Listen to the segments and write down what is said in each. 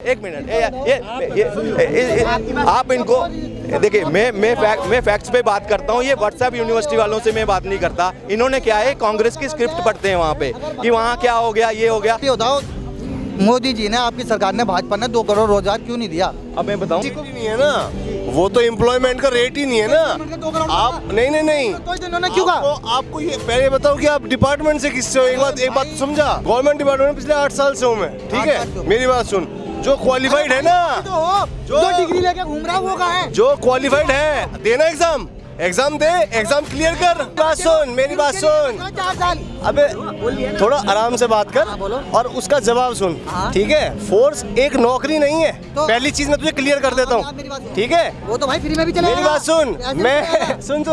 एक मिनट आप इनको देखिए, मैं फैक्ट्स पे बात करता हूँ। ये व्हाट्सएप यूनिवर्सिटी वालों से मैं बात नहीं करता। इन्होंने क्या है, कांग्रेस की स्क्रिप्ट पढ़ते हैं वहाँ पे कि वहाँ क्या हो गया, ये हो गया। ये बताओ, मोदी जी ने, आपकी सरकार ने, भाजपा ने 2 करोड़ रोजगार क्यों नहीं दिया? अब मैं बताऊँ, नहीं है ना, वो तो एम्प्लॉयमेंट का रेट ही नहीं है ना। आप नहीं तो इन्होंने क्यों कहा? आपको ये पहले बताओ कि आप डिपार्टमेंट से किससे हो। एक बात समझा, गवर्नमेंट डिपार्टमेंट में पिछले 8 साल से हूँ मैं, ठीक है? मेरी बात सुन, जो क्वालिफाइड है ना, जो डिग्री लेके घूम रहा है वो कहाँ है? जो क्वालिफाइड है, देना एग्जाम दे, एग्जाम क्लियर कर। बात सुन, मेरी बात सुन। 4 साल। अबे थोड़ा आराम से बात कर और उसका जवाब सुन, ठीक है? फोर्स एक नौकरी नहीं है, पहली चीज मैं तुझे क्लियर कर देता हूँ, ठीक है? वो तो भाई फ्री में भी चलेगा। मेरी बात सुन, मैं सुन,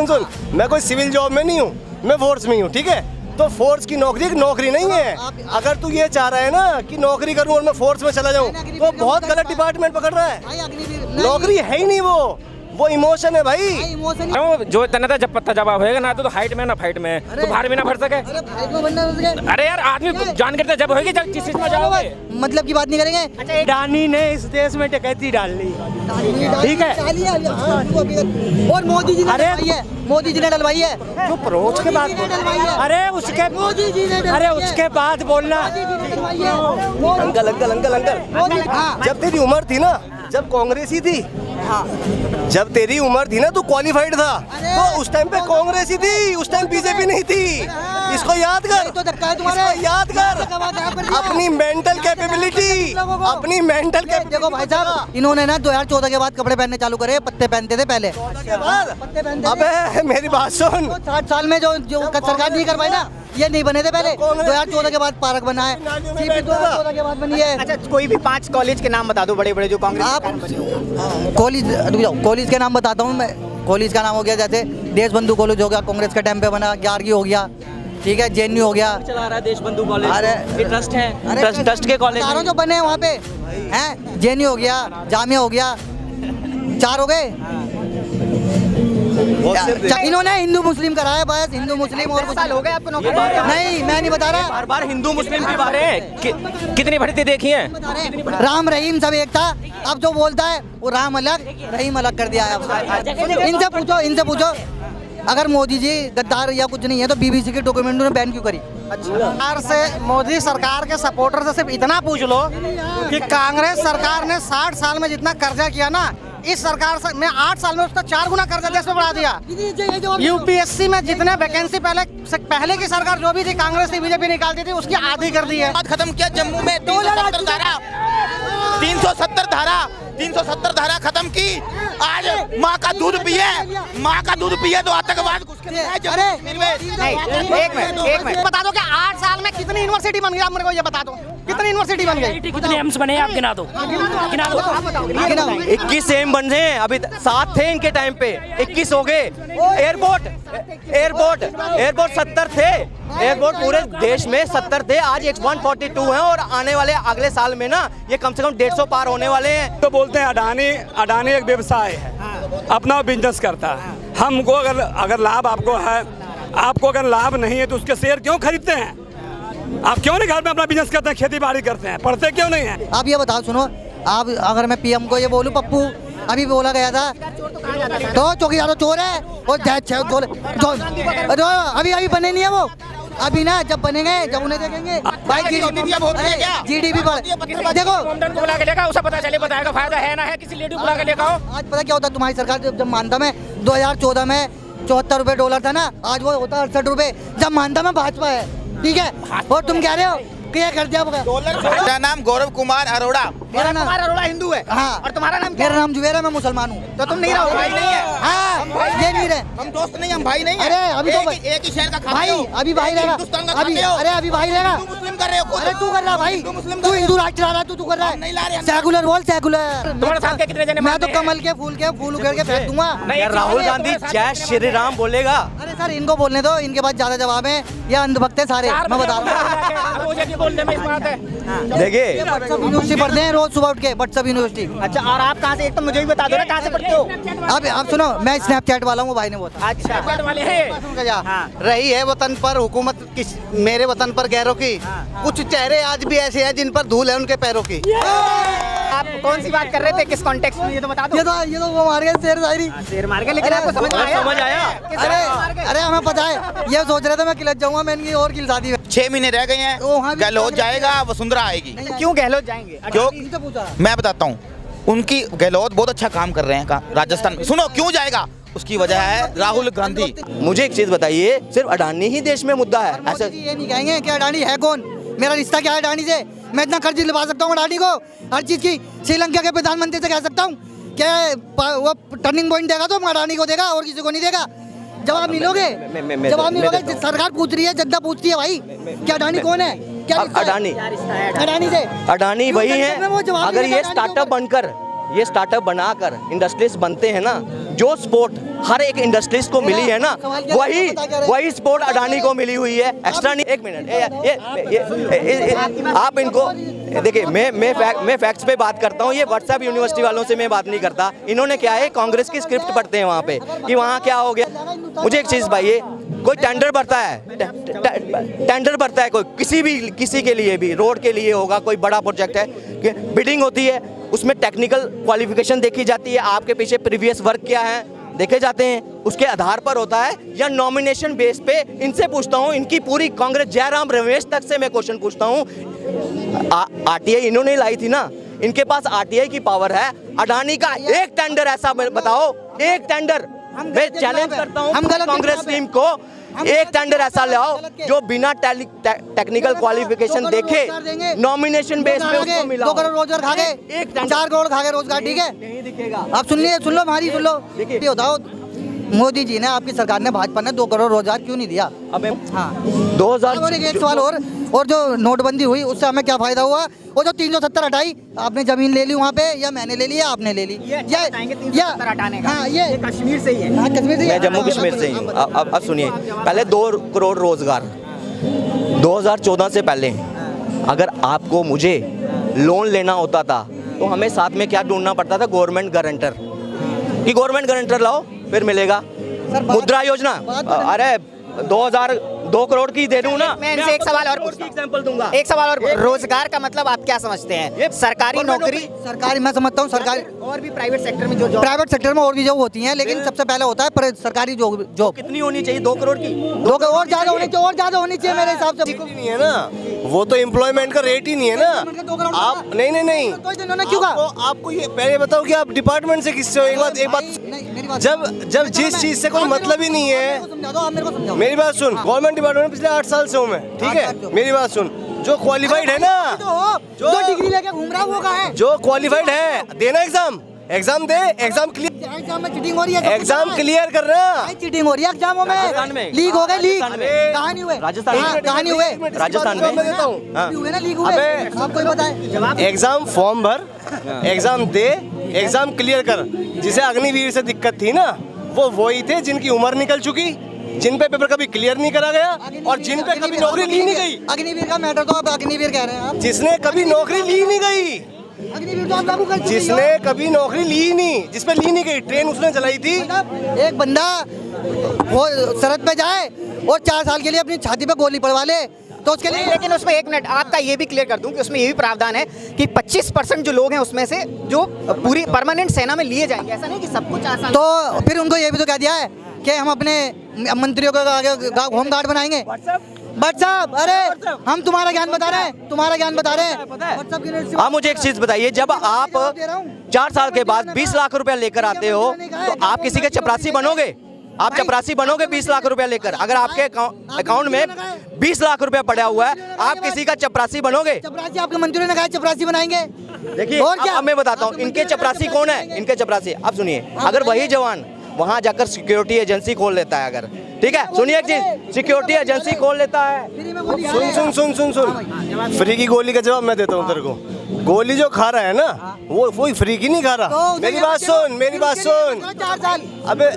मैं कोई सिविल जॉब में नहीं हूँ, मैं फोर्स में हूँ, ठीक है? तो फोर्स की नौकरी एक नौकरी नहीं है। अगर तू ये चाह रहा है ना कि नौकरी करूँ और मैं फोर्स में चला जाऊँ, तो बहुत गलत डिपार्टमेंट पकड़ रहा है। नौकरी है ही नहीं, वो इमोशन है भाई। जो इतना था, जब पत्ता जवाब होएगा ना, तो हाइट में ना फाइट में, तो बाहर में ना भर सके। अरे यार, आदमी जान करते जब होगी, जब किस चीज में जाओगे, मतलब की बात नहीं करेंगे। अच्छा, अडानी ने इस देश में डकैती डाल ली, ठीक है? और मोदी जी ने डलवाई है, मोदी जी ने डलवाई है। जो परोच के बाद, अरे उसके मोदी जी ने, अरे उसके बाद बोलना। अंकल, जब तेरी उम्र थी ना, जब कांग्रेस ही थी, जब तेरी उम्र थी ना, तू क्वालिफाइड था, तो उस टाइम पे कांग्रेस ही थी, उस टाइम बीजेपी नहीं थी। इसको याद कर, तो धक्का है तुम्हारे। इसको याद कर, अपनी मेंटल कैपेबिलिटी, अपनी मेंटल कैपेबिलिटी। देखो भाई साहब, इन्होंने ना 2014 के बाद कपड़े पहनने चालू करे। पत्ते पहनते थे पहले। अबे मेरी बात सुन, 60 साल में जो सरकार नहीं कर पाई ना, ये नहीं बने थे पहले। 2014 के बाद पार्क बना है, 2014 के बाद बनी है। अच्छा, कोई भी 5 कॉलेज के नाम बता दो, बड़े बड़े जो कांग्रेस। आप कॉलेज के नाम बताता हूँ मैं। कॉलेज का नाम हो गया, जैसे देश बंधु कॉलेज हो गया, कांग्रेस के टाइम पे बना। ग्यारगी हो गया, ठीक है? जेएनयू हो गया, चला रहा है देश बंधु कॉलेज। अरे ट्रस्ट है, ट्रस्ट के कॉलेज जो बने हैं वहाँ पे हैं। जेएनयू हो गया, जामिया हो गया, 4 हो गए। इन्होंने हिंदू मुस्लिम कराया, बस हिंदू मुस्लिम। और कुछ हो गए आपको नौकरी? नहीं, मैं नहीं बता रहा। बार बार हिंदू मुस्लिम की बातें कितनी भर्ती देखी है? राम रहीम सब एक था। अब जो बोलता है वो राम अलग, रहीम अलग कर दिया है। इनसे पूछो अगर मोदी जी गद्दार या कुछ नहीं है, तो बीबीसी के डॉक्यूमेंट ने बैन क्यों करी? सरकार से, मोदी सरकार के सपोर्टर से सिर्फ इतना पूछ लो कि कांग्रेस सरकार ने 60 साल में जितना कर्जा किया ना, इस सरकार ने 8 साल में उसका 4 गुना कर्जा देश में बढ़ा दिया। यूपीएससी में जितने वैकेंसी पहले की सरकार जो भी थी, कांग्रेस थी, बीजेपी निकालती थी, उसकी आधी कर दी है। खत्म किया जम्मू में 370 धारा खत्म की। आज माँ का दूध पिए तो आतंकवाद घुस के एक मिनट बता दो कि 8 साल में कितनी यूनिवर्सिटी बन गई? आप मेरे को ये बता दो, कितनी यूनिवर्सिटी बन गई? कितने एम्स बने आप गिना दो। 21 एम बन रहे हैं। अभी 7 थे इनके टाइम पे, 21 हो गए। एयरपोर्ट 70 थे। एयरपोर्ट पूरे देश में 70 थे, आज 142 हैं। और आने वाले अगले साल में ना, ये कम से कम 150 पार होने वाले हैं। तो बोलते हैं अडानी एक व्यवसाय है, अपना बिजनेस करता है। हमको अगर लाभ आपको है, आपको अगर लाभ नहीं है, तो उसके शेयर क्यों खरीदते हैं? आप क्यों नहीं घर में अपना बिजनेस करते हैं, खेती बाड़ी करते हैं, पढ़ते क्यों नहीं है? आप ये बताओ, सुनो, आप अगर मैं पीएम को ये बोलूं, पप्पू अभी बोला गया था तो चौकीदार चोर है, और अभी बने नहीं है वो। अभी ना जब बनेंगे, जब उन्हें देखेंगे भाई, जीडीपी पर देखो, बुला के लेगा, उसे पता चले, बताएगा फायदा है ना है, किसी लेडी बुला के लेकर आओ। आज पता क्या होता है तुम्हारी सरकार? जब मानता मैं 2014 में 74 रुपए डॉलर था ना, आज वो होता 68 रुपए। जब मानता मैं भाजपा है, ठीक है? और तुम कह रहे हो क्या कर दिया? मेरा नाम गौरव कुमार अरोड़ा। मेरा नाम अरोड़ा हिंदू है। हाँ। और तुम्हारा नाम? मेरा नाम जुबेर है, मैं मुसलमान हूँ। तो तुम नहीं रहो, भाई नहीं है। हाँ, ये नहीं रहे, हम दोस्त नहीं, हम भाई नहीं है। अरे अभी तो एक ही शहर का भाई, अभी भाई रहेगा, हिंदुस्तान का अभी, अरे अभी भाई रहेगा। मुस्लिम कर रहे हो, अरे तू कर रहा भाई, तू हिंदू राष्ट्र ला रहा है, तू कर रहा नहीं ला रहे है। हैं। सेकुलर बोल, सेकुलर। तुम्हारे साथ के कितने जने? मैं तो कमल के फूल उखेड़ के फेंक दूंगा। राहुल गांधी जय श्री राम बोलेगा। अरे सर, इनको बोलने दो, इनके पास ज्यादा जवाब है। ये अंधभक्त है सारे, मैं बता रहा हूँ। देखिए, यूनिवर्सिटी पढ़ते हैं रोज सुबह उठ के, व्हाट्सएप यूनिवर्सिटी। अच्छा, और आप कहाँ से? एक तो मुझे भी बता दो ना, कहाँ से पढ़ते हो? अब सुनो, मैं स्नैपचैट वाला हूँ, भाई ने बोला। अच्छा, वाले हैं। रही है वतन पर हुकूमत किस, मेरे वतन पर गैरों की। कुछ चेहरे आज भी ऐसे हैं जिन पर धूल है उनके पैरों की। आप कौन सी बात कर रहे थे, किस कॉन्टेक्स्ट में, ये तो बता दो। ये तो वो मार गए शेर शायरी। शेर मार के, लेकिन आपको समझ में आया? समझ आया? अरे हमें पता है, ये सोच रहे थे मैं किलत जाऊंगा, मैं इनकी और किल शादी में। 6 महीने रह गए हैं, वहाँ भी गहलोत जाएगा, वसुंधरा आएगी। क्यों गहलोत जाएंगे? क्यों? इनसे पूछा। मैं बताता हूँ, उनकी गहलोत बहुत अच्छा काम कर रहे हैं राजस्थान में। सुनो क्यों जाएगा, उसकी वजह है राहुल गांधी। मुझे एक चीज बताइए, सिर्फ अडानी ही देश में मुद्दा है ऐसा? ये नहीं कहेंगे कि अडानी है कौन, मेरा रिश्ता क्या है अडानी से, मैं इतना कर्ज दिलवा सकता हूँ अडानी को हर चीज की। श्रीलंका के प्रधानमंत्री से कह सकता हूँ कि वो टर्निंग पॉइंट देगा तो अडानी को देगा और किसी को नहीं देगा। जवाब नहीं लोगे, जवाब नहीं लोगे। सरकार पूछ रही है, जनता पूछती है भाई कि अडानी कौन है, क्या रिश्ता है? अडानी से, अडानी वही है। अगर ये अडानी स्टार्टअप बनकर, ये स्टार्टअप बनाकर इंडस्ट्रीज बनते हैं ना, जो सपोर्ट हर एक इंडस्ट्रीज को मिली है ना, वही सपोर्ट अडानी को मिली हुई है। एक्स्ट्रा नहीं। एक मिनट, आप इनको देखिए, मैं फैक्ट्स पे बात करता हूँ। ये व्हाट्सएप यूनिवर्सिटी वालों से मैं बात नहीं करता। इन्होंने क्या है, कांग्रेस की स्क्रिप्ट पढ़ते हैं वहाँ पे कि वहाँ क्या हो गया। मुझे एक चीज़ भाई, कोई टेंडर भरता है, टेंडर भरता है कोई किसी के लिए भी, रोड के लिए होगा, कोई बड़ा प्रोजेक्ट है, बिडिंग होती है, उसमें टेक्निकल क्वालिफिकेशन देखी जाती है, आपके पीछे प्रीवियस वर्क क्या है देखे जाते हैं, उसके आधार पर होता है, या नॉमिनेशन बेस पे। इनसे पूछता हूँ, इनकी पूरी कांग्रेस, जयराम रमेश तक से मैं क्वेश्चन पूछता हूँ। आरटीआई इन्होंने लाई थी ना, इनके पास आरटीआई की पावर है। अडानी का एक टेंडर ऐसा बताओ, एक टेंडर, मैं चैलेंज करता हूँ कांग्रेस टीम को, एक टेंडर ऐसा लाओ जो बिना टेक्निकल क्वालिफिकेशन देखे नॉमिनेशन बेस पे उसको मिला। 2 करोड़ रोजगार खा गए, 4 करोड़ खा गए रोजगार, ठीक है। आप सुन लो हमारी, सुन लो। ये बताओ, मोदी जी ने, आपकी सरकार ने, भाजपा ने 2 करोड़ रोजगार क्यों नहीं दिया? अबे हाँ, 2000 एक सवाल और जो नोटबंदी हुई उससे हमें क्या फायदा हुआ? वो जो 370 हटाई, आपने जमीन ले ली वहाँ पे, या मैंने ले ली या आपने ले ली? या हटाने का, हाँ, ये कश्मीर से ही है। हाँ, कश्मीर से। मैं जम्मू कश्मीर से ही। अब सुनिए, पहले 2 करोड़ रोजगार 2014 से पहले, अगर आपको मुझे लोन लेना होता था तो हमें साथ में क्या ढूंढना पड़ता था? गवर्नमेंट गारंटर, कि गवर्नमेंट गारंटर लाओ फिर मिलेगा। मुद्रा योजना, अरे 2 करोड़ की दे दूं ना। मैं इनसे एक सवाल और एग्जांपल दूंगा। एक सवाल और, रोजगार का मतलब आप क्या समझते हैं? सरकारी नौकरी, सरकारी, मैं समझता हूँ सरकारी, और भी प्राइवेट सेक्टर में जो प्राइवेट सेक्टर में और भी जॉब होती हैं, लेकिन सबसे पहले होता है सरकारी जॉब। कितनी होनी चाहिए? 2 करोड़ की? 2 करोड़ और ज्यादा होनी चाहिए मेरे हिसाब से। नहीं है ना, वो तो एम्प्लॉयमेंट का रेट ही नहीं है ना। आप नहीं, तो इन्होंने क्यों कहा? आपको ये पहले बताओ कि आप डिपार्टमेंट से किससे हो? एक बात, जब जिस चीज से कोई मतलब ही नहीं है, मेरी बात सुन। गवर्नमेंट डिपार्टमेंट पिछले 8 साल से हूँ मैं, ठीक है, मेरी बात सुन। जो क्वालिफाइड है ना, जो डिग्री लेके घूम रहा वो कहाँ है? जो क्वालिफाइड है, देना एग्जाम दे, एग्जाम क्लियर, एग्जाम में चीटिंग हो रही है, एग्जाम क्लियर कर रहा। चीटिंग हो रही है एग्जामों में, लीक हो गए, लीक कहाँ नहीं हुए? कहाँ नहीं हुए? राजस्थान में देता हूँ, हुए ना, लीक हुए। आपको ही बताए, एग्जाम फॉर्म भर, एग्जाम दे, एग्जाम क्लियर कर। जिसे अग्निवीर से दिक्कत थी ना, वो वही थे जिनकी उम्र निकल चुकी, जिन पे पेपर कभी क्लियर नहीं करा गया, और जिन पे कभी नौकरी ली नहीं गई। अग्निवीर का मैटर तो आप अग्निवीर कह रहे हैं आप। जिसने कभी नौकरी ली नहीं गई, अग्निवीर तो आप लागू कर चुके हो। जिसने कभी नौकरी ली नहीं, जिसपे ली नहीं गई, ट्रेन उसने चलाई थी। एक बंदा वो सरहद पे जाए और 4 साल के लिए अपनी छाती पे गोली पड़वा ले, तो उसके लिए। लेकिन उसमें एक मिनट, आपका ये भी क्लियर कर दूं कि उसमें ये भी प्रावधान है कि 25% जो लोग हैं उसमें से जो पूरी परमानेंट सेना में लिए जाएंगे। ऐसा नहीं कि सबको 4 साल। तो फिर उनको ये भी तो कह दिया है कि हम अपने मंत्रियों को आगे होम गार्ड बनाएंगे। व्हाट्सएप, अरे हम तुम्हारा ज्ञान बता रहे हैं, तुम्हारा ज्ञान बता रहे हैं। आप मुझे एक चीज बताइए, जब आप 4 साल के बाद 20 लाख रुपया लेकर आते हो तो आप किसी के चपरासी बनोगे? आप चपरासी बनोगे 20 लाख रुपया लेकर? अगर आपके अकाउंट में 20 लाख रुपया पड़ा हुआ है, आप किसी का चपरासी बनोगे? चपरासी आपके मंत्रियों ने कहा चपरासी बनाएंगे। देखिए, और क्या? अब मैं बताता हूँ इनके चपरासी कौन है। इनके चपरासी, आप सुनिए, अगर वही जवान वहां जाकर सिक्योरिटी एजेंसी खोल लेता है, अगर, ठीक है, सुनिए एक चीज, सिक्योरिटी एजेंसी खोल लेता है। सुन, फ्री की गोली का जवाब मैं देता हूँ तेरे को। गोली जो खा रहा है ना, वो कोई फ्री की नहीं खा रहा। मेरी बात सुन, 4 साल। अबे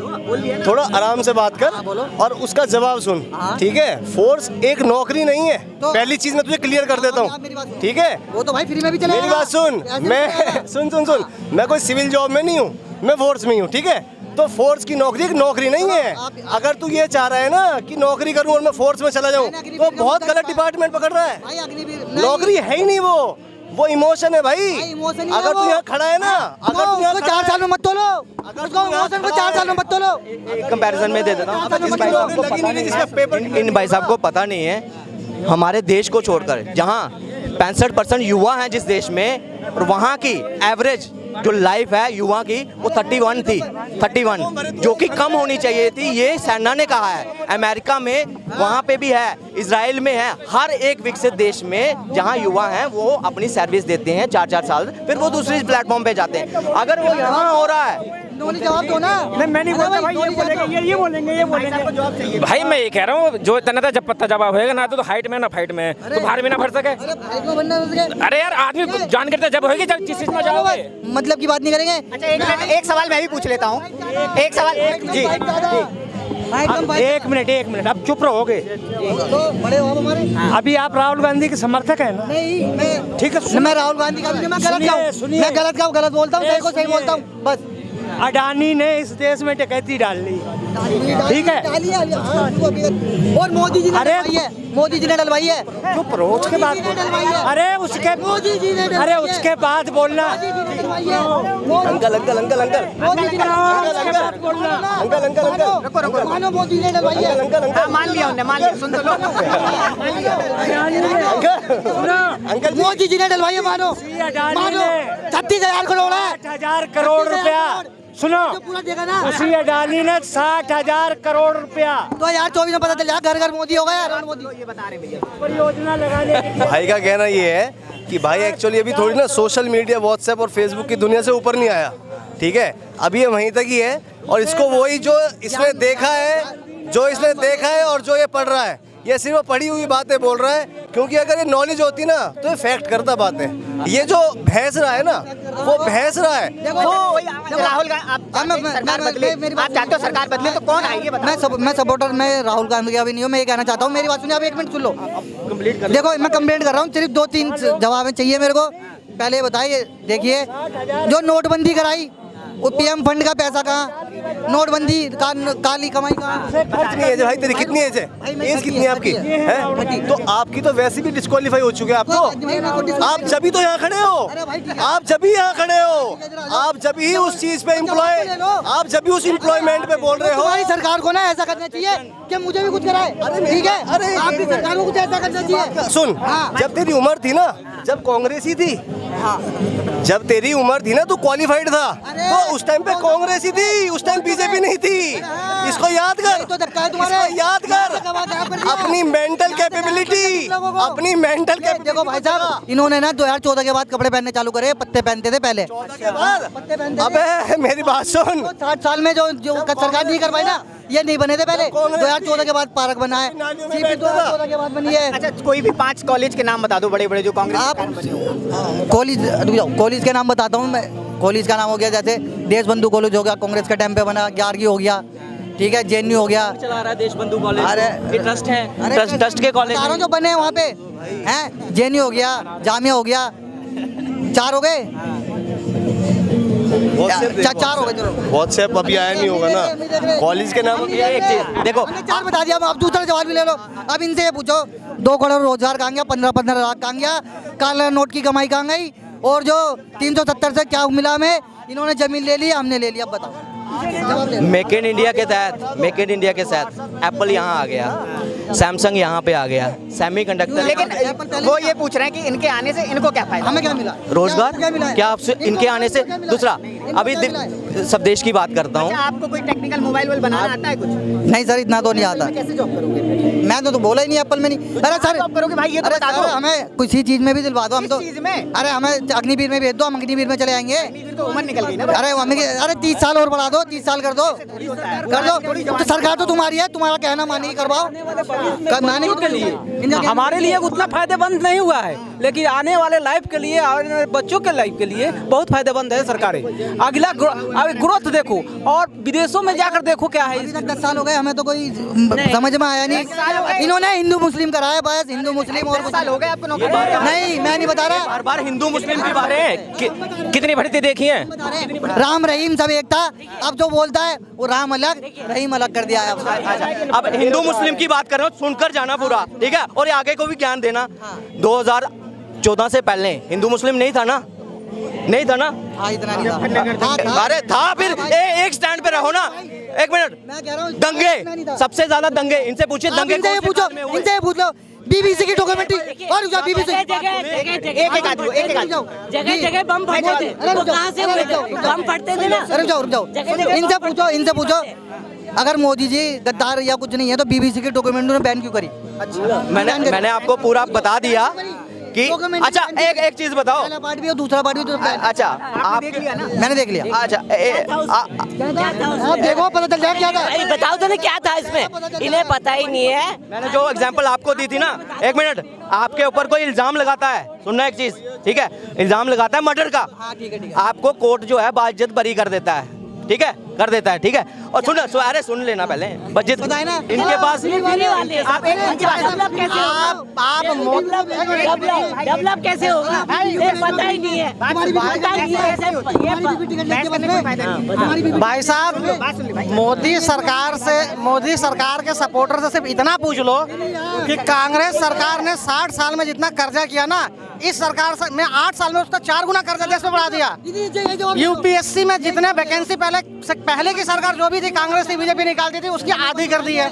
थोड़ा आराम से बात कर और उसका जवाब सुन, ठीक है। फोर्स एक नौकरी नहीं है, पहली चीज मैं तुझे क्लियर कर देता हूँ, ठीक है। वो तो भाई फ्री में भी चलेगा। मेरी बात सुन, मैं सुन, मैं कोई सिविल जॉब में नहीं हूँ, मैं फोर्स में हूँ, ठीक है। तो फोर्स की नौकरी एक नौकरी नहीं है। अगर तू ये चाह रहा है ना कि नौकरी करूं और मैं फोर्स में चला जाऊं, तो बहुत गलत डिपार्टमेंट पकड़ रहा है। नौकरी है ही नहीं, वो इमोशन है भाई। इमोशन ही अगर है तू वो। यहाँ खड़ा है ना, अगर तू यहाँ 4 साल में मत तोलो, उसको इमोशन को 4 साल में मत तोलो। एक कंपैरिजन में दे देता हूँ। इन भाई साहब को पता नहीं है, हमारे देश को छोड़कर जहाँ 65% युवा हैं जिस देश में, और वहाँ की एवरेज जो लाइफ है युवा की वो 31 थी, 31, जो कि कम होनी चाहिए थी। ये सेना ने कहा है। अमेरिका में वहाँ पे भी है, इजराइल में है, हर एक विकसित देश में जहाँ युवा हैं वो अपनी सर्विस देते हैं 4-4 साल, फिर वो दूसरी प्लेटफॉर्म पे जाते हैं। अगर वो यहाँ हो रहा है, इन्होंने जवाब दो ना। मैं नहीं बोलता भाई, ये बोलेंगे। भाई मैं ये कह रहा हूँ, जो इतना था जब पत्ता जवाब होएगा ना तो हाइट में ना फाइट में, तो बाहर भी ना भर सके। अरे यार आदमी जान करते जब होगी जब जिस चीज में जाओगे। मतलब की बात नहीं करेंगे। अच्छा एक मिनट, एक सवाल मैं भी पूछ लेता हूँ। एक सवाल जी, एक मिनट, अब चुप रहोगे। बड़े हो हमारे। अभी आप राहुल गांधी के समर्थक हैं ना? नहीं, मैं ठीक है, मैं राहुल गांधी का भी नहीं, मैं गलत जाऊँ, मैं गलत बोलता हूँ, सही को सही बोलता हूँ बस। अडानी ने इस देश में डकैती डाल ली, ठीक है। और मोदी जी ने डलवाई है, मोदी जी ने डलवाई है। चुप रहो, उसके बाद अरे उसके मोदी जी ने अरे उसके बाद बोलना। अंकल अंकल अंकल अंकल मानो मोदी ने डलवाई है। हाँ, मान लिया उन्होंने, मान लिया, सुन तो लो। अंकल मोदी जी ने डलवाई है, मानो 36,000 करोड़ है, 60,000 करोड़ रुपया। सुनो, पूरा देगा ना। उसी अडानी ने 60,000 करोड़ रुपया 2024 में पता चला घर घर मोदी हो गया। ये बता रहे भैया। परियोजना लगाने की। भाई का कहना ये है कि भाई एक्चुअली अभी थोड़ी ना सोशल मीडिया, व्हाट्सएप और फेसबुक की दुनिया से ऊपर नहीं आया, ठीक है। अभी ये वहीं तक ही है, और इसको वही जो इसने देखा है और जो ये पढ़ रहा है, ये सिर्फ पढ़ी हुई बातें बोल रहा है। क्योंकि अगर ये नॉलेज होती ना तो ये फैक्ट करता बातें। ये जो भैंस रहा है ना, वो भैंस रहा है। राहुल गांधी सरकार बदले, आप चाहते हो सरकार बदले तो कौन आएगी बताओ? मैं सपोर्टर, मैं राहुल गांधी का भी नहीं हूँ। मैं ये कहना चाहता हूँ, मेरी बात सुनिए आप, 1 मिनट सुन लो। देखो मैं कंप्लेंट कर रहा हूँ, सिर्फ 2-3 जवाब चाहिए मेरे को। पहले बताइए, देखिए जो नोटबंदी कराई, वो पीएम फंड का पैसा कहाँ? नोटबंदी काली कमाई कहाँ? कितनी एज है भाई तेरी, कितनी एज है? एज कितनी है आपकी है? तो आपकी तो वैसे भी डिस्क्वालीफाई हो चुके हैं आप तो। आप जब ही तो यहाँ खड़े हो, आप जब ही यहाँ खड़े हो, आप जब ही उस चीज पे आप जब भी उस एम्प्लॉयमेंट पे बोल रहे हो। हमारी सरकार को ना ऐसा करना चाहिए कि मुझे भी कुछ कराए, ठीक है? अरे आपकी सरकार को कुछ ऐसा करना चाहिए। सुन, जब तेरी उम्र थी ना, जब कांग्रेस ही थी, जब तेरी उम्र थी ना, तू क्वालिफाइड था, तो उस टाइम पे कांग्रेस ही थी, उस टाइम बीजेपी नहीं थी। इसको याद कर, तो धक्का है तुम्हारे। इसको याद कर, अपनी मेंटल कैपेबिलिटी, अपनी मेंटल कैपेबिलिटी। देखो भाई साहब, इन्होंने ना 2014 के बाद कपड़े पहनने चालू करे, पत्ते पहनते थे पहले। अबे मेरी बात सुन, 60 साल में जो सरकार नहीं कर पाई ना, ये नहीं बने थे पहले। 2014 के बाद पार्क बना है, 2014 के बाद बनी है। अच्छा कोई भी 5 कॉलेज के नाम बता दो बड़े बड़े जो कांग्रेस आप कॉलेज के नाम बताता हूँ मैं। कॉलेज का नाम हो गया जैसे देश बंधु कॉलेज हो गया, कांग्रेस के टाइम पे बना। ग्यारगी हो गया, ठीक है, जेएनयू हो गया, चला रहा है देश बंधु कॉलेज। अरे ये ट्रस्ट है, ट्रस्ट के कॉलेज जो बने हैं वहाँ पे हैं। जेएनयू हो गया, जामिया हो गया, 4 हो गए, 4 हो गए। चलो व्हाट्सएप अभी आया नहीं होगा ना, कॉलेज के नाम। एक चीज देखो, हमने 4 बता दिया, अब दूसरा जवाब भी ले लो। अब इनसे ये पूछो, 2 करोड़ रोजगार कहाँ गया, 15-15 लाख कहाँ गया, काला नोट की कमाई कहाँ गई, और जो 370 से क्या मिला हमें? इन्होंने जमीन ले ली, हमने ले लिया। अब बताओ। मेक इन इंडिया के तहत एप्पल यहाँ आ गया, सैमसंग यहाँ पे आ गया, सेमीकंडक्टर। लेकिन वो ये पूछ रहे हैं कि इनके आने से इनको क्या फायदा? हमें क्या मिला? रोजगार क्या आपसे इनके आने से? दूसरा अभी सब देश की बात करता हूँ। अच्छा, आपको कोई टेक्निकल मोबाइल बनाना आता है कुछ? नहीं सर, इतना तो नहीं आता। कैसे जॉब करोगे? मैं तो बोला ही नहीं एप्पल में नहीं। अरे सर जॉब करोगे भाई, ये तो अरे बता दो। सर, हमें किसी चीज में भी दिलवा दो, हम तो। किस चीज में? अरे हमें अग्निवीर में भेज दो, हम अग्निवीर में चले आएंगे। तो उम्र निकल गई ना। अरे अरे 30 साल और बढ़ा दो, 30 साल कर दो। तो सरकार तो तुम्हारी है, तुम्हारा कहना मानेगी, करवाओ। मानेगी के लिए हमारे लिए उतना फायदेमंद नहीं हुआ है, लेकिन आने वाले लाइफ के लिए, आने वाले बच्चों के लाइफ के लिए बहुत फायदेमंद है सरकारें। अगला ग्रोथ देखो, और विदेशों में जाकर देखो क्या है। 10 साल हो गए, हमें तो कोई समझ में आया नहीं। इन्होंने हिंदू मुस्लिम कराया, बस हिंदू मुस्लिम। और 10 साल हो गए आपको नौकरी? नहीं, मैं नहीं बता रहा। बार बार हिंदू मुस्लिम की बातें कितनी भर्ती देखी है? राम रहीम सब एक था, अब जो बोलता है वो राम अलग रहीम अलग कर दिया है। अब हिंदू मुस्लिम की बात कर रहे हो, सुनकर जाना पूरा, ठीक है, और आगे को भी ज्ञान देना। 2014 से पहले हिंदू मुस्लिम नहीं था ना, नहीं था ना? इतना नहीं था। अरे था, फिर एक स्टैंड पे रहो ना। एक मिनट, मैं कह रहा हूँ दंगे, सबसे ज्यादा दंगे, इनसे पूछिए दंगे इनसे ये कौन से पूछो, साल में हुए? इनसे ये पूछ लो बीबीसी की डॉक्यूमेंट्री और बीबीसी एक एक आदमी, एक एक आदमी। जगह जगह बम फटते थे, वो कहाँ से हुए थे? बम फटते थे ना। रुक जाओ इनसे पूछो अगर मोदी जी गद्दार या कुछ नहीं है तो बीबीसी की डॉक्यूमेंट्री ने बैन क्यों करी? मैंने आपको पूरा बता दिया कि अच्छा एक चीज बताओ। पहला पार्ट भी और दूसरा पार्ट भी तो अच्छा आप मैंने देख लिया। अच्छा आप देखो पता चल जाए क्या था। अरे बताओ तो ना क्या था इसमें, इन्हें पता ही नहीं है। मैंने जो एग्जांपल आपको दी थी ना, एक मिनट, आपके ऊपर कोई इल्जाम लगाता है, सुनना एक चीज, ठीक है? इल्जाम लगाता है मर्डर का, आपको कोर्ट जो है बाइज्जत बरी कर देता है, ठीक है? कर देता है, ठीक है? और अरे सुन लेना पहले, बजट बताए ना इनके पास आप डेवलप कैसे होगा, ये पता ही नहीं है। भाई साहब, मोदी सरकार के सपोर्टर से सिर्फ इतना पूछ लो कि कांग्रेस सरकार ने 60 साल में जितना कर्जा किया ना, इस सरकार से मैं 8 साल में उसका 4 गुना कर्जा देश में बढ़ा दिया। यूपीएससी में जितने वैकेंसी पहले की सरकार जो भी थी, कांग्रेस थी, बीजेपी निकालती थी, उसकी आधी कर दी है।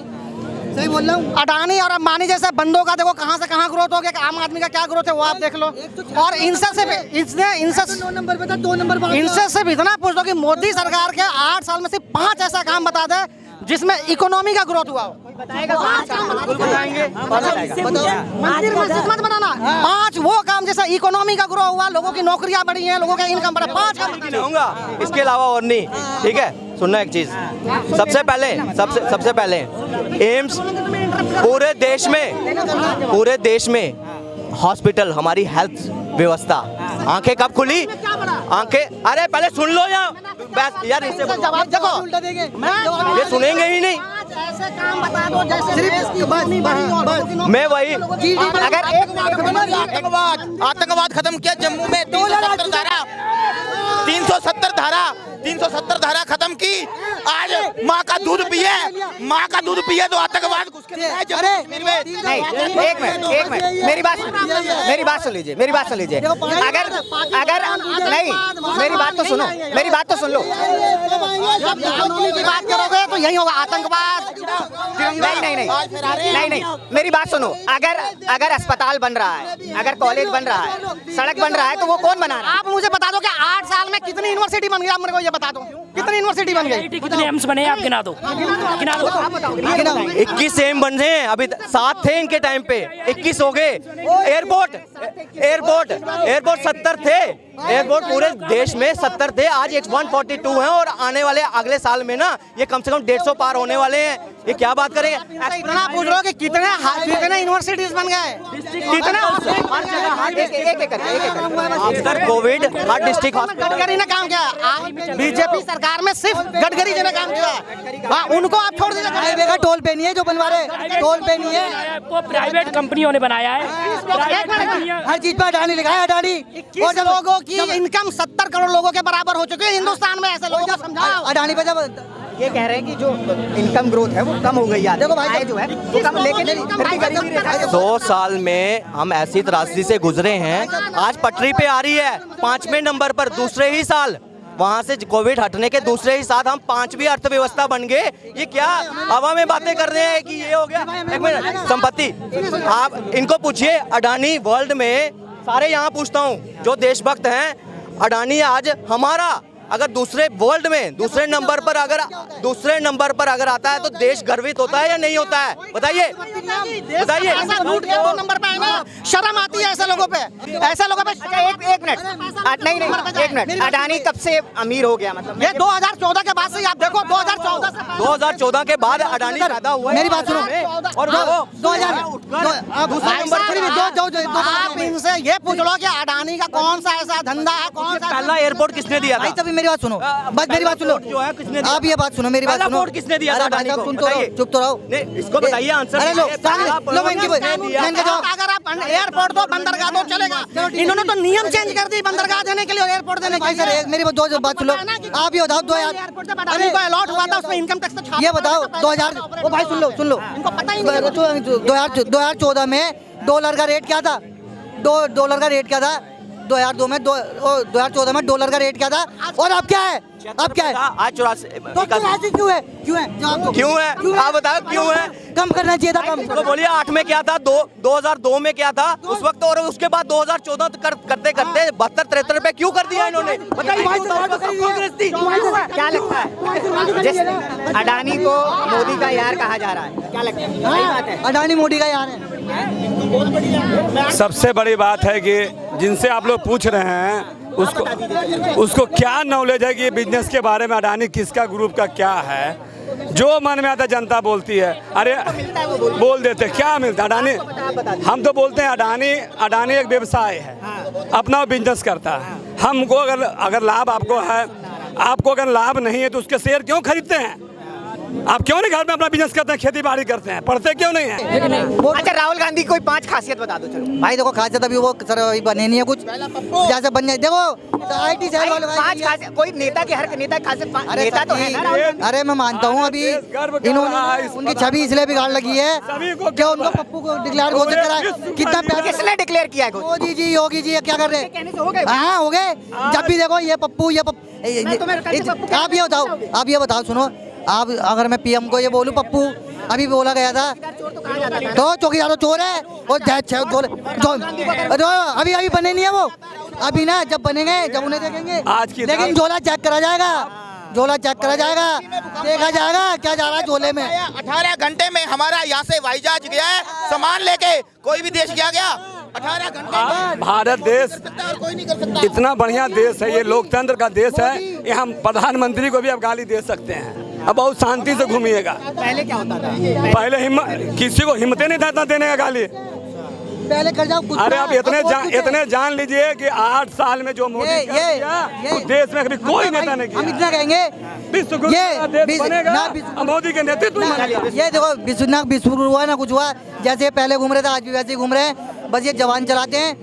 सही बोल रहा हूँ। अडानी और अंबानी जैसे बंदों का देखो कहां से कहां ग्रोथ हो गया, आम आदमी का क्या ग्रोथ है वो आप देख लो। और इनसे सिर्फ इतना पूछ लो कि मोदी सरकार के 8 साल में सिर्फ 5 ऐसा काम बता दे जिसमें इकोनॉमी का ग्रोथ हुआ हो। मत बताना 5 वो काम जैसा इकोनॉमी का ग्रोथ हुआ, लोगों की नौकरियां बढ़ी हैं, लोगों का इनकम बढ़ा, 5 काम कहूँगा, इसके अलावा और नहीं, ठीक है? सुनना एक चीज, सबसे पहले एम्स पूरे देश में हॉस्पिटल, हमारी हेल्थ व्यवस्था, आंखें कब खुली? आंखें, अरे पहले सुन लो यार इससे जवाब देखो, ये सुनेंगे ही नहीं। ऐसे काम बता दो जैसे मैं वही अगर आतंकवाद खत्म किया जम्मू में, 370 धारा खत्म की। आज माँ का दूध पिए तो आतंकवाद घुस के एक मिनट मेरी बात सुन लीजिए अगर नहीं, मेरी बात तो सुन लो। बात करोगे तो यही होगा आतंकवाद। नहीं, मेरी बात सुनो। अगर अस्पताल बन रहा है, अगर कॉलेज बन रहा है, सड़क बन रहा है, तो वो कौन बना रहा है? आप मुझे बता दो कि 8 साल में कितनी यूनिवर्सिटी बन गई, आप मेरे को ये बता दो, कितनी यूनिवर्सिटी बन गई, कितने एम्स बने आप गिना दो। 21 एम बन रहे हैं, अभी 7 थे इनके टाइम पे, 21 हो गए। एयरपोर्ट 70 थे, एयरपोर्ट पूरे देश में 70 थे, आज 142 हैं, और आने वाले अगले साल में ना ये कम से कम 150 पार होने वाले हैं। ये क्या बात करेंगे? इतना पूछ लो कि कितने यूनिवर्सिटीज बन गए, कितने आफ्टर कोविड हर डिस्ट्रिक्ट गडकरी ने काम किया। बीजेपी सरकार में सिर्फ गडकरी जी ने काम किया। हाँ, उनको आप छोड़ दीजिए। हाईवे का टोल पे नहीं है जो बनवा रहे, टोल पे नहीं है, वो प्राइवेट कंपनियों ने बनाया है। हर चीज पे अडानी लिखा है, अडानी। और जो लोगों की इनकम 70 करोड़ लोगों के बराबर हो चुकी है हिंदुस्तान में, ऐसे लोगों को समझाओ। अडानी पे जब ये कह रहे हैं कि जो इनकम ग्रोथ है वो कम हो गई है। देखो भाई जो है वो कम, लेकिन फिर भी गरीबी रेखा है। 100 साल में हम ऐसी त्रासदी से गुजरे हैं, आज पटरी पे आ रही है 5वें नंबर पर, दूसरे ही साल वहां से कोविड हटने के दूसरे ही साथ हम 5वीं अर्थव्यवस्था बन गए। ये क्या हवा में बातें कर रहे हैं कि ये हो गया? एक मिनट, संपत्ति आप इनको पूछिए। अडानी वर्ल्ड में, सारे यहाँ पूछता हूँ जो देशभक्त हैं, अडानी आज हमारा अगर दूसरे वर्ल्ड में दूसरे नंबर पर अगर आता है तो देश गर्वित होता है या नहीं होता है? बताइए। ऐसा लूट के 2 नंबर पे है ना, शर्म आती है ऐसे लोगों पे। एक मिनट, अडानी कब से अमीर हो गया? मतलब ये 2014 के बाद से आप देखो, 2014 के बाद अडानी पैदा हुआ है। मेरी बात सुनो, और वो 2000 आप इनसे ये पूछ लो कि अडानी का कौन सा ऐसा धंधा है, कौन सा पहला एयरपोर्ट किसने दिया था? तभी मेरी बात सुनो, बस मेरी बात सुनो, जो है किसने दिया? आप ये बात सुनो, मेरी बात सुनो। वोट किसने दिया था अडानी को? चुप तो रहो। नहीं, इसको बताइए आंसर। अरे लो अगर आप एयरपोर्ट दो, बंदरगाह दो, चलेगा। इन्होंने तो नियम चेंज कर दी बंदरगाह देने के लिए, एयरपोर्ट देने के लिए। मेरी बात सुनो, आप ये बताओ 2000 हुआ था, उसमें इनकम टैक्स ये बताओ 2000, ओ भाई सुन लो, इनको पता ही नहीं। 2014 में डॉलर का रेट क्या था? डॉलर का रेट क्या था 2002 में 2014 में डॉलर का रेट क्या था और अब क्या है? अब क्या है? आज 84 तो क्यों है? क्यों है? जवाब दो। क्यों है? आप बताओ क्यों है? कम करना चाहिए था कम। तो बोलिए 8 में क्या था, 2002 में क्या था उस वक्त, और उसके बाद 2014 तक करते करते 72-73 रुपए क्यों कर दिया इन्होंने? बताइए। कांग्रेस थी। क्या लगता है जिस अडानी को मोदी का यार कहा जा रहा है, क्या लगता है? सही बात है, अडानी मोदी का यार है। सबसे बड़ी बात है कि जिनसे आप लोग पूछ रहे हैं उसको क्या नॉलेज है कि ये बिजनेस के बारे में अडानी किसका ग्रुप का क्या है। जो मन में आता जनता बोलती है, अरे बोल देते क्या मिलता है अडानी। हम तो बोलते हैं अडानी एक व्यवसाय है, अपना बिजनेस करता है। हमको अगर लाभ आपको है, आपको अगर लाभ नहीं है तो उसके शेयर क्यों खरीदते हैं? आप क्यों नहीं घर में अपना बिजनेस करते हैं, खेती बाड़ी करते हैं, पढ़ते क्यों नहीं है? अच्छा राहुल गांधी कोई 5 खासियत बता दो चलो। भाई देखो खासियत अभी वो सर अभी बने नहीं है कुछ, जैसे बन जाए देखो IT सेल वाले 5 खासियत, कोई नेता की हर नेता की खासियत, नेता तो है ना राहुल गांधी। अरे मैं मानता हूँ अभी इन्होंने उनकी छवि इसलिए बिगाड़ लगी है क्या उनको पप्पू को डिक्लेयर घोषित करा है। कितना पैसा किसने डिक्लेयर किया है? मोदी जी योगी जी क्या कर रहे हैं? हाँ हो गए। जब भी देखो ये पप्पू आप ये बताओ सुनो, आप अगर मैं PM को ये बोलूं पप्पू अभी बोला गया था तो चौकीदार तो चोर है और अभी बने नहीं है वो। अभी ना जब बनेंगे जब उन्हें देखेंगे आज की लेकिन झोला चेक करा जाएगा, झोला चेक करा जाएगा, देखा जाएगा क्या जा रहा है झोले में। 18 घंटे में हमारा यहाँ से वाईजहाज गया है सामान लेके, कोई भी देश गया 18 घंटे में। भारत देश कोई नहीं कर सकता। इतना बढ़िया देश है, ये लोकतंत्र का देश है। यहाँ प्रधानमंत्री को भी आप गाली दे सकते हैं, अब बहुत शांति से घूमिएगा। पहले क्या होता था? पहले किसी को हिम्मत नहीं था इतना देने का गाली। पहले कर जाओ कुछ। अरे आप इतने जान लीजिए कि 8 साल में जो मोदी कर दिया, उस देश में कभी कोई नेता नहीं किया। हम इतना कहेंगे विश्व गुरु का देश बनेगा मोदी के नेतृत्व में। ये देखो विश्व गुरु हुआ ना कुछ हुआ, जैसे पहले घूम रहे थे आज भी वैसे ही घूम रहे हैं। बस ये जवान चलाते हैं,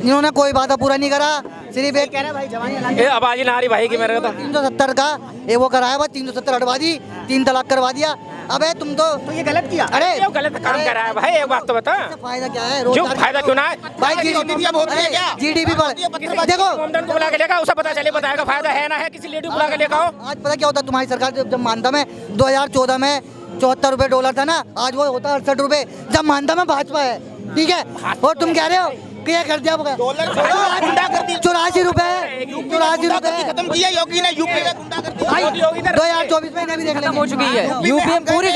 इन्होंने कोई वादा पूरा नहीं करा। सिर्फ एक कह रहा भाई जवानी आवाज ही ना आ रही भाई की मेरे को। 370 का ये वो कराया बस 370 हटवा दी, 3 तलाक करवा दिया। अबे तुम तो ये गलत किया। अरे ये गलत काम कर रहा है भाई, एक बात तो बता। फायदा क्या है? क्यों फायदा क्यों ना है भाई GDP बढ़ देखो आमदन को बुला के लेकर उसे पता चले बताएगा फायदा है ना है, किसी लेडी बुला के लेकर आओ। आज पता क्या होता तुम्हारी सरकार जब मानता में 2014 में 74 रुपए डॉलर था ना, आज वो होता 68 रुपए। जब मानता में भाजपा है, ठीक है, और तुम कह रहे हो कि ये कर दिया 84 रुपए खत्म किया योगी ने, यूपी में गुंडागर्दी। 2024 में भी देख लेंगे। हो चुकी है यूपी में पूरी।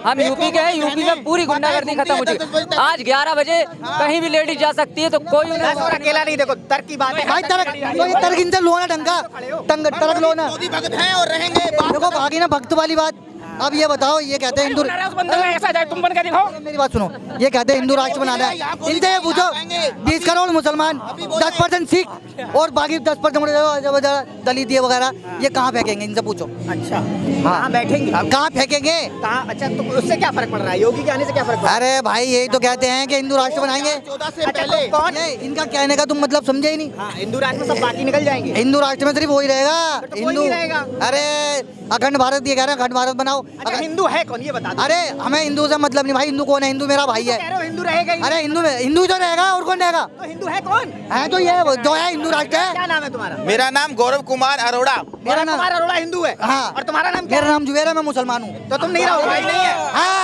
हम यूपी के हैं, यूपी में पूरी गुंडागर्दी खत्म हो चुकी है। आज 11 बजे कहीं भी लेडीज जा सकती है तो कोई उन्हें अकेला नहीं। देखो तर्क की बात है भाई, तर्क इनसे लो ना ढंगा, तर्क लो ना। मोदी भक्त हैं और रहेंगे। देखो भागी ना भक्त वाली बात। अब ये बताओ, ये कहते हैं हिंदू, ऐसा जाए तुम बन के दिखाओ। मेरी बात सुनो, ये कहते हैं हिंदू राष्ट्र बनाना है। इनसे पूछो 20 करोड़ मुसलमान, 10% सिख और बाकी 10% दलित ये वगैरह, ये कहाँ फेंकेंगे? इनसे पूछो। अच्छा हाँ बैठेंगे, कहाँ फेंकेंगे? कहाँ? अच्छा तो उससे क्या फर्क पड़ रहा है? योगी के आने से क्या फर्क पड़ रहा है? अरे भाई यही तो कहते हैं कि हिंदू राष्ट्र बनाएंगे। 14 से पहले कौन? इनका कहने का तुम मतलब समझे ही नहीं। हाँ, हिंदू राष्ट्र में सब बाकी निकल जाएंगे। हिंदू राष्ट्र में सिर्फ वही रहेगा कोई हिंदू। नहीं रहेगा। अरे अखंड भारत ये कह रहे हैं, अखंड भारत बनाओ। अच्छा हिंदू है कौन ये बता दो। अरे हमें हिंदू से मतलब नहीं भाई, हिंदू कौन है? हिंदू मेरा भाई है। कह रहे हो हिंदू रहेगा ही। अरे हिंदू तो रहेगा और कौन रहेगा? तो हिंदू है कौन? है तो ये जो है हिंदू राष्ट्र है। क्या नाम है तुम्हारा? मेरा नाम गौरव कुमार अरोड़ा। मेरा नाम तुम्हारा अरोड़ा हिंदू है। हाँ। और तुम्हारा नाम क्या? मेरा नाम जुबेर है, मैं मुसलमान हूँ। तो तुम नहीं रहो भाई नहीं है। हाँ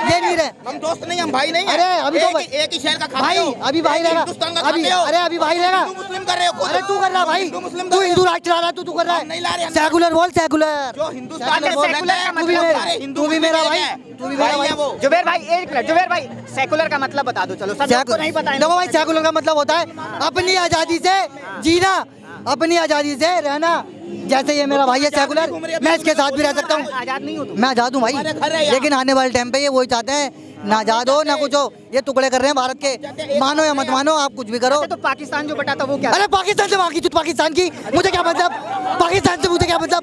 ये नहीं रहे। हम दोस्त नहीं, हम भाई नहीं है। अरे अभी तो एक ही शहर का खाते भाई हो। अभी भाई रहेगा। हिंदुस्तान का अभी खाते हो। अरे अभी भाई रहेगा। हिंदू मुस्लिम कर रहे हो। अरे तू कर रहा भाई, तू हिंदू राष्ट्र ला रहा, तू कर रहा हम नहीं ला रहे है। हैं। सेकुलर बोल, सेकुलर। जो हिंदुस्तान में सेकुलर का तू भी मतलब मेरा, तू भी मेरा भाई, तू भी मेरा भाई। जुबेर भाई एक मिनट, जुबेर भाई सेकुलर का मतलब बता दो चलो, सब लोग को नहीं पता है। देखो भाई सेकुलर का मतलब होता है अपनी आजादी से जीना, अपनी आजादी से रहना। जैसे ये मेरा भाई है सेकुलर, मैं इसके साथ भी रह सकता हूँ। आजाद नहीं हो तुम? मैं आजाद हूँ भाई, लेकिन आने वाले टाइम पे ये वही चाहते हैं, ना आजाद हो ना कुछ हो। ये टुकड़े कर रहे हैं भारत के, मानो या मत मानो, आप कुछ भी करो। तो पाकिस्तान जो बटा था वो क्या? अरे पाकिस्तान से बाकी, पाकिस्तान की मुझे क्या मतलब? पाकिस्तान से मुझे क्या मतलब?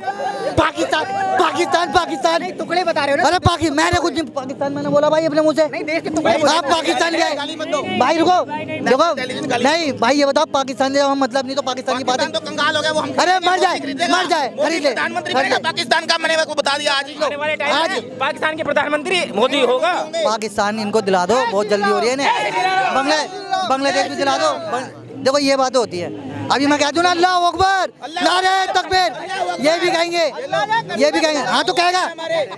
पाकिस्तान पाकिस्तान पाकिस्तान टुकड़े बता रहे हो ना। अरे मैंने कुछ नहीं, पाकिस्तान मैंने बोला भाई अपने मुंह से। नहीं, देश के टुकड़े आप पाकिस्तान गए भाई, रुको देखो, नहीं भाई ये बताओ पाकिस्तान से हम मतलब नहीं तो पाकिस्तान की बात है। तो कंगाल हो गया वो, हम अरे मर जाए खरीद ले। प्रधानमंत्री बनेगा पाकिस्तान का, मैंने को बता दिया आज ही। आने वाले टाइम में पाकिस्तान के प्रधानमंत्री मोदी होगा। पाकिस्तान इनको दिला दो, बहुत जल्दी हो रही है इन्हें। बांग्लादेश भी दिला दो। देखो ये बात होती है। अभी मैं कह दूं ना अल्लाह अकबर, नारे तकबीर, ये भी कहेंगे, ये भी कहेंगे। हाँ तो कहेगा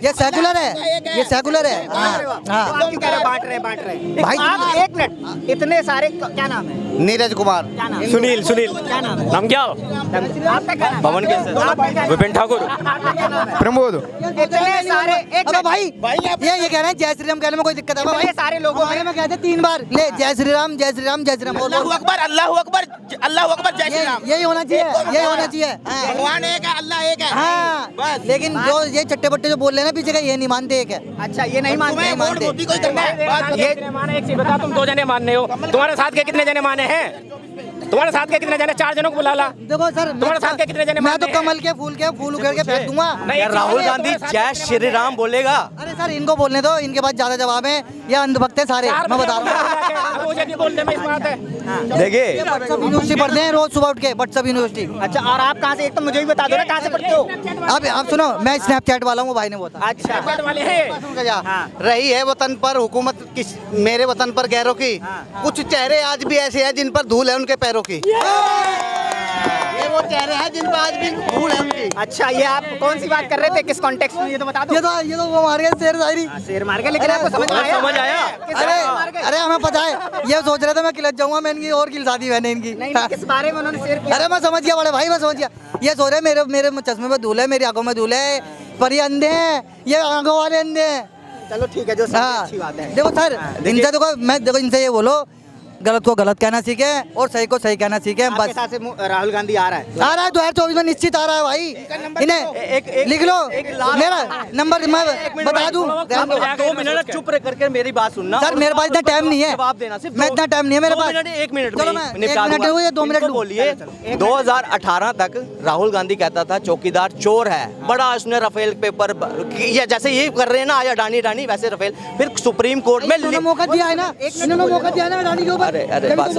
ये सेकुलर है, ये सेकुलर है। हाँ हाँ बांट रहे भाई। आप एक मिनट, इतने सारे क्या नाम है? नीरज कुमार, क्या नाम है? सुनील क्या नाम है? नाम क्या? आपका क्या नाम है? पवन के विपिन ठाकुर। प्रमोद। इतने सारे एक अरे भाई ये कह रहे हैं जय श्री राम कहने में कोई दिक्कत है इतने भाई? सारे लोगों में मैं कहते 3 बार ले जय श्री राम जय श्री राम जय श्री राम। अल्लाहू अकबर, अल्लाहू अकबर, अल्लाहू अकबर, जय श्री राम। यही होना चाहिए, यही होना चाहिए। हाँ। भगवान एक है, अल्लाह एक है। हाँ बस। लेकिन जो ये चट्टे बट्टे जो बोल रहे हैं ना पीछे का, ये नहीं मानते एक है। अच्छा ये नहीं मानते तुम्हें वोट मानते। मोदी को ही करना है। ये माने, एक चीज बता, तुम 2 जने मानने हो, तुम्हारे साथ के कितने जने माने हैं? तुम्हारे साथ के कितने जने? 4 जनों को बुला ला। देखो सर तुम्हारे साथ के कितने जने मैं तो मानते हैं? कमल के फूल उखेड़ के फेंक दूंगा। यार राहुल गांधी जय श्री राम बोलेगा। अरे सर इनको बोलने दो, इनके पास ज्यादा जवाब है। ये अंधभक्त है सारे, मैं बता रहा हूँ। मुझे भी बोलने में इस बात है। देखिए व्हाट्सएप यूनिवर्सिटी पढ़ते हैं रोज सुबह उठ के, व्हाट्सएप यूनिवर्सिटी। अच्छा, और आप कहाँ से? एक तो मुझे भी बता दो ना कहाँ से पढ़ते हो? अब आप सुनो, मैं स्नैपचैट वाला हूँ, भाई ने बोला। अच्छा वाले हैं। रही है वतन पर हुकूमत किस, मेरे वतन पर गैरों की। कुछ चेहरे आज भी ऐसे हैं जिन पर धूल है उनके पैरों की। ये वो चेहरे हैं जिन पर आज भी धूल है उनकी। अच्छा, ये आप कौन सी बात कर रहे थे, किस कॉन्टेक्स्ट में, ये तो बता दो। ये तो वो मार गए शेर शायरी। शेर मार के, लेकिन आपको समझ में आया? समझ आया। किस बारे में मार गए? अरे हमें पता है, ये सोच रहे थे मैं किलत जाऊंगा, मैं इनकी और किल शादी मैंने इनकी। नहीं, किस बारे में उन्होंने शेर किया? अरे मैं समझ गया बड़े भाई, मैं समझ गया। ये सोच रहे मेरे चश्मे में धूल है, मेरी आंखों में धूल है, पर ये अंधे हैं, ये आंखों वाले अंधे हैं। चलो ठीक है, जो सब हाँ अच्छी बात है। देखो सर, इनसे देखो इनसे ये बोलो, गलत को गलत कहना सीखे और सही को सही कहना सीखे। आपके बस साथ से राहुल गांधी आ रहा है। 2024 में निश्चित आ रहा है भाई। इन्हें लिख लो मेरा नंबर, मैं बता दूं। 2 मिनट चुप रह करके मेरी बात सुनना। सर मेरे पास इतना टाइम नहीं है, जवाब देना सिर्फ मैं इतना टाइम नहीं है मेरे पास। 1 मिनट चलो में मैं निपटा 1 मिनट दूंगा। हुई है, 2 मिनट इनको बोलिए 2018 तक राहुल गांधी कहता था चौकीदार चोर है, बड़ा उसने राफेल पेपर ये जैसे ये कर रहे हैं ना आज अडानी वैसे राफेल, फिर सुप्रीम कोर्ट में इन्होंने मौका दिया है ना, इन्होंने मौका दिया है ना अडानी के ऊपर। अरे बात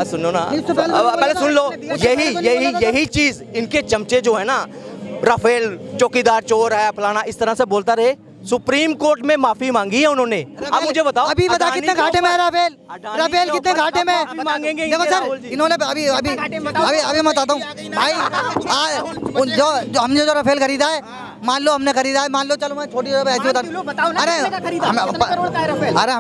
सुनो ना, पहले सुन लो। यही चीज इनके चमचे जो है ना, राफेल चौकीदार चोर है फलाना, इस तरह से बोलता रहे। सुप्रीम कोर्ट में माफी मांगी है उन्होंने। अब मुझे बताओ, अभी बता कितने घाटे में है राफेल? राफेल कितने घाटे में माफी मांगेंगे देखो सर, इन्होंने अभी मैं बताता हूँ भाई। जो हमने जो राफेल खरीदा है, मान लो हमने खरीदा है, मान लो, चलो मैं छोटी ऐसी बता। अरे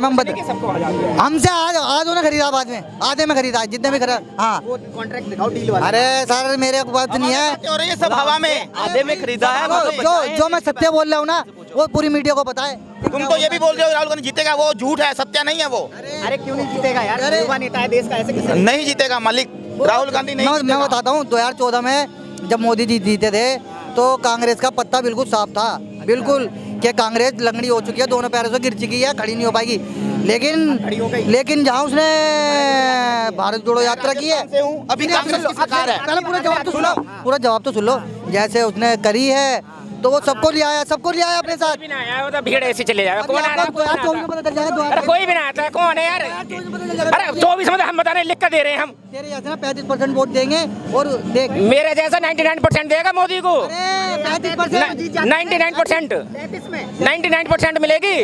हमसे आज उन्हें खरीदा, बाद में आधे में खरीदा, जितने भी खरीदा। हाँ कॉन्ट्रैक्ट दिखाओ, डील वाला। अरे सर मेरे पास नहीं है, और ये सब हवा में आधे में खरीदा है। जो मैं सत्य बोल रहा हूँ ना, वो पूरी मीडिया को पता है। तुम तो ये भी बोल रहे हो राहुल गांधी जीतेगा, वो झूठ है, सत्य नहीं है वो। अरे क्यों नहीं जीतेगा यार? युवा नेता है देश का, ऐसे कैसे? नहीं जीतेगा मालिक, राहुल गांधी नहीं मैं जीतेगा। बताता हूँ, 2014 में जब मोदी जी जीते थे तो कांग्रेस का पत्ता बिल्कुल साफ था, बिल्कुल, कि कांग्रेस लंगड़ी हो चुकी है, दोनों पैरों से गिर चुकी है, खड़ी नहीं हो पाएगी। लेकिन जहाँ उसने भारत जोड़ो यात्रा की है, अभी कांग्रेस की सरकार है। पहले पूरा जवाब तो सुन लो। जैसे उसने करी है तो वो सबको ले आया अपने साथ। भी ना आया हो तो भीड़ ऐसी चले जाएगा। कौन आ रहा है? अरे कोई भी ना आता है, कौन है यार? अरे 24 में हम बता रहे, लिख कर दे रहे हैं हम। तेरे जैसे ना 35% वोट देंगे, और देख मेरे जैसा 99% देगा मोदी को। 35% 99% मिलेगी।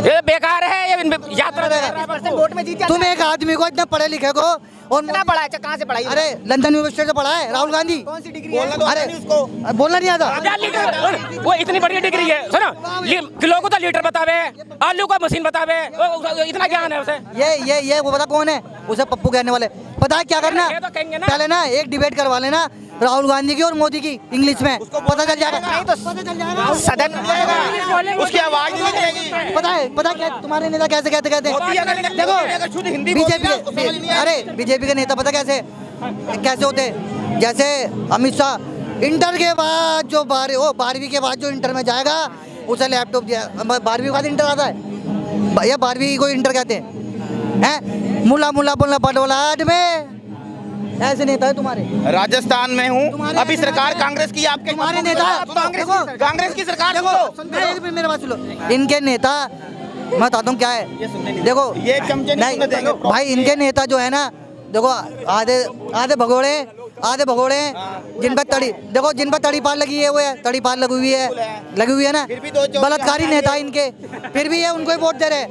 ये बेकार है, ये यात्रा वोट में जीत जाता तुम एक आदमी को इतना पढ़े लिखे को और कितना पढ़ा है? कहाँ से पढ़ाई? अरे लंदन यूनिवर्सिटी से पढ़ा है राहुल गांधी। कौन सी डिग्री है? अरे बोलना नहीं आता। वो इतनी बड़ी डिग्री है, सुनो, किलो को तो लीटर बतावे, आलू का मशीन बतावे, इतना ज्ञान है उसे। ये वो पता कौन है? उसे पप्पू कहने वाले। पता है क्या करना, ये तो कहेंगे ना। पहले ना एक डिबेट करवा लेना राहुल गांधी की और मोदी की, इंग्लिश में, पता चल जाएगा। सदन उसकी आवाज नहीं निकलेगी। पता है क्या तुम्हारे नेता कैसे कहते देखो बीजेपी के नेता पता कैसे होते? जैसे अमित शाह इंटर के बाद जो 12वीं के बाद जो इंटर में जाएगा उसे लैपटॉप दिया। 12वीं के बाद इंटर आता है भैया, 12वीं को इंटर कहते हैं। मुला बोलना बड़ोलाड में ऐसे नेता है तुम्हारे। राजस्थान में हूँ, अभी सरकार कांग्रेस की, आपके तुम्हारे नेता कांग्रेस की सरकार देखो। मेरे बात सुनो, इनके नेता मैं बताता हूँ क्या है। देखो ये चमचे नहीं सुनने देंगे। भाई इनके नेता जो है ना, देखो आधे भगोड़े जिन पर तड़ी, देखो जिन पर तड़ी पार लगी है वो है, तड़ी पार लगी हुई है ना, बलात्कारी नेता इनके, फिर भी ये उनको ही वोट दे रहे।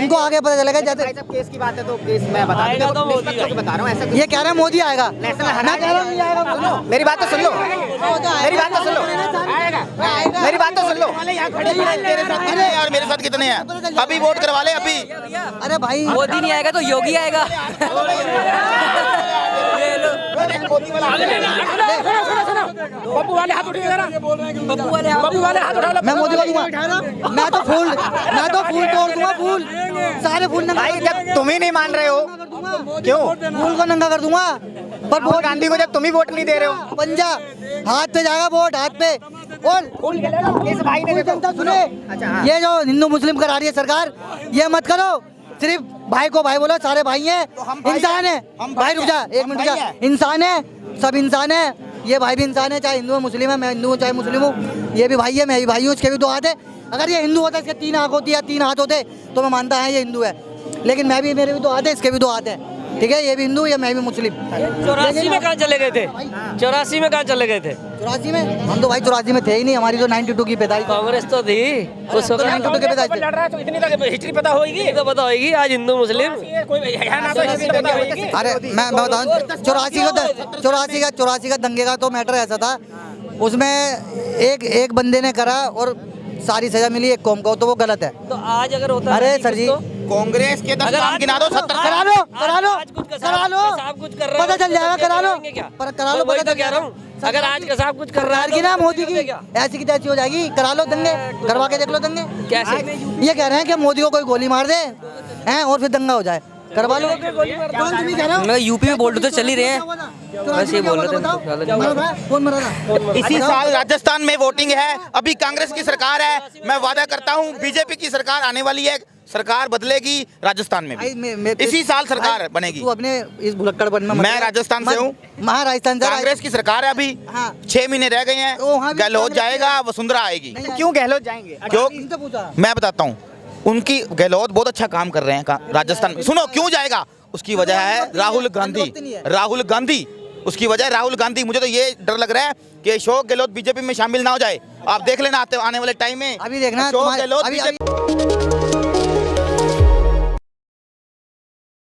इनको आगे पता चलेगा जैसे केस की बात है तो केस मैं बता रहा हूँ ऐसा ये कह रहे हैं मोदी आएगा, मैं कह रहा हूँ नहीं आएगा। मेरी बात तो सुन लो, मेरी बात तो सुन लो, मेरी बात तो सुन लो। तेरे साथ कितने हैं और मेरे साथ कितने हैं? अभी वोट करवा ले अभी। अरे भाई मोदी नहीं आएगा तो योगी आएगा। पप्पू वाले हाथ उठिएगा ना, पप्पू वाले हाथ उठा लो। मैं मोदी को दूंगा, मैं तो फूल तोड़ दूंगा, फूल सारे फूल नंगा भाई जब तुम ही नहीं मान रहे हो, क्यों? फूल को नंगा कर दूंगा, पर राहुल गांधी को जब तुम ही वोट नहीं दे रहे हो। पंजा हाथ पे जाएगा, वोट हाथ पे। और इस भाई ने देखो, जनता सुने, ये जो हिंदू मुस्लिम करा रही है सरकार, ये मत करो। सिर्फ भाई को भाई बोलो, सारे भाई हैं, इंसान है। भाई रुक जा, एक मिनट रुक जा, इंसान है, सब इंसान है। ये भाई भी इंसान है, चाहे हिंदू है मुस्लिम है, मैं हिंदू हूँ चाहे मुस्लिम हूँ, ये भी भाई है, मैं भी भाई हूँ, इसके भी दो हाथ है। अगर ये हिंदू होता, इसके 3 आँख होती है, 3 हाथ होते, तो मैं मानता है ये हिंदू है। लेकिन मैं भी, मेरे भी 2 हाथ है, इसके भी 2 हाथ है, ठीक है। ये भी हिंदू, या मैं भी मुस्लिम। 84 में कहाँ चले गए थे? 84 में कहाँ चले गए थे? 84 में हम तो भाई 84 में थे ही नहीं, हमारी तो 92 की पैदाइश। कांग्रेस तो थी उस वक्त, 92 की पैदाइश थे। लड़ रहा है तो इतनी तक हिस्ट्री पता होगी, तो पता होगी आज हिंदू मुस्लिम। कोई है ना तो हिस्ट्री पता होगी। अरे मैं बताऊँ, 84 का दंगे का तो मैटर ऐसा था, उसमें एक बंदे ने करा और सारी सजा मिली एक कौम को, तो वो गलत है। तो आज अगर होता, अरे सर जी, कांग्रेस के 10 नाम गिना दो, 70 करा लो कसाब कुछ कर रहा है, पता चल जाएगा, करा लो, पर करा लो, वही तो कह रहा हूँ। अगर आज कसाब कुछ कर रहा है की ना मोदी की ऐसी की तैसी हो जाएगी, करा लो दंगे, करवा के देख लो दंगे। कैसे? ये कह रहे हैं कि मोदी को कोई गोली मार दे हैं और फिर दंगा हो जाए, करवा लो। मैं यूपी में बोल रहे तो चल ही रहे हैं, बस ये बोल रहे थे। कौन मरा था? इसी साल राजस्थान में वोटिंग है, अभी कांग्रेस की सरकार है। मैं वादा करता हूँ बीजेपी की सरकार आने वाली है, सरकार बदलेगी राजस्थान में भी। इसी साल सरकार बनेगी। तू अपने इस भुलक्कड़पन में मैं राजस्थान से हूँ, महाराजस्थान से। कांग्रेस की सरकार है, अभी 6 महीने रह गए हैं, गहलोत जाएगा, वसुंधरा आएगी। क्यों गहलोत जाएंगे? क्यों? मैं बताता हूँ, उनकी गहलोत बहुत अच्छा काम कर रहे हैं राजस्थान में। सुनो क्यों जाएगा, उसकी वजह है राहुल गांधी, उसकी वजह है राहुल गांधी। मुझे तो ये डर लग रहा है कि अशोक गहलोत बीजेपी में शामिल ना हो जाए। आप देख लेना आने वाले टाइम में, अभी देखना अशोक गहलोत